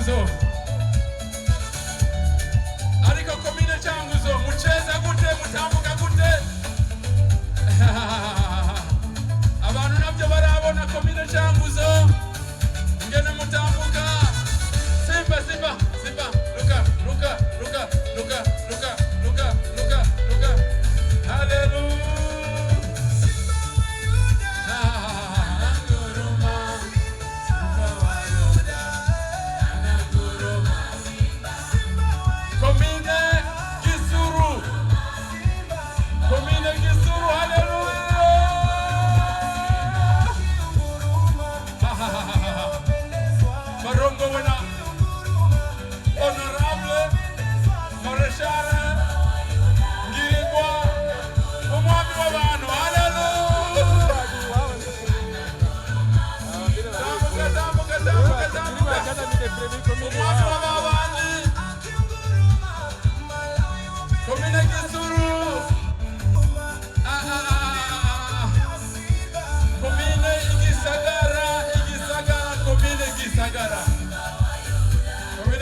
Changuzo. Ariko komine Changuzo mucheza gute mutambuka gute? Abantu nabyo barabona komine Changuzo ngene mutambuka. Simba simba simba luka luka luka luka luka luka luka luka. Hallelujah.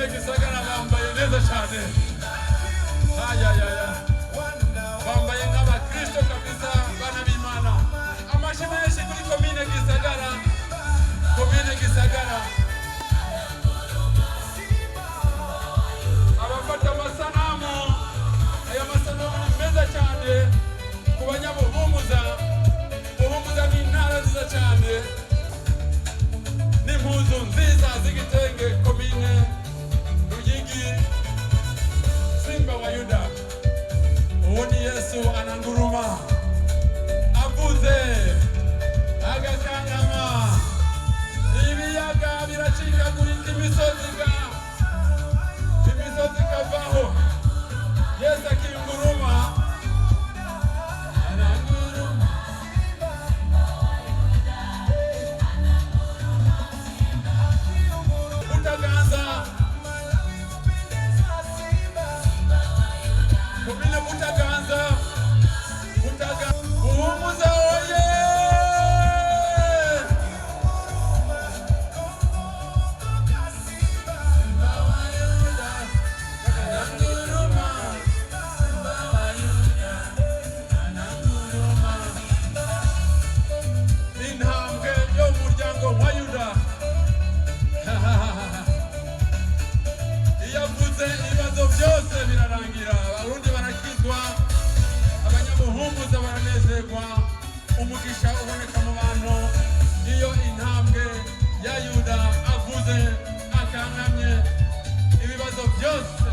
Gisagara bambaye neza cyane. Bambaye nk'abakristo kabisa bana b'Imana. Amashi menshi kuri komine Gisagara. Komine Gisagara. Abafata amasanamu. Aya masanamu ni meza cyane ku banyabuhumuza. Buhumuza ni intara nziza cyane. N'impuzu nziza z'igitenge komine Simba wa Yuda. Uoni Yesu ananguruma. Avuze agakangama. Ibiyaga biracika guhinda imisozi kavaho. Yesu akinguruma. Ananguruma. Utaganza. Komine Mutaganza. Buhumuza oye. Intambwe yo muryango wa Yuda. Iyavuze ibibazo byose birarangira. Abarundi barakizwa, abanyamuhumuza baranezerwa, umugisha uboneka mu bantu. Iyo intambwe ya Yuda avuze akangamye ibibazo byose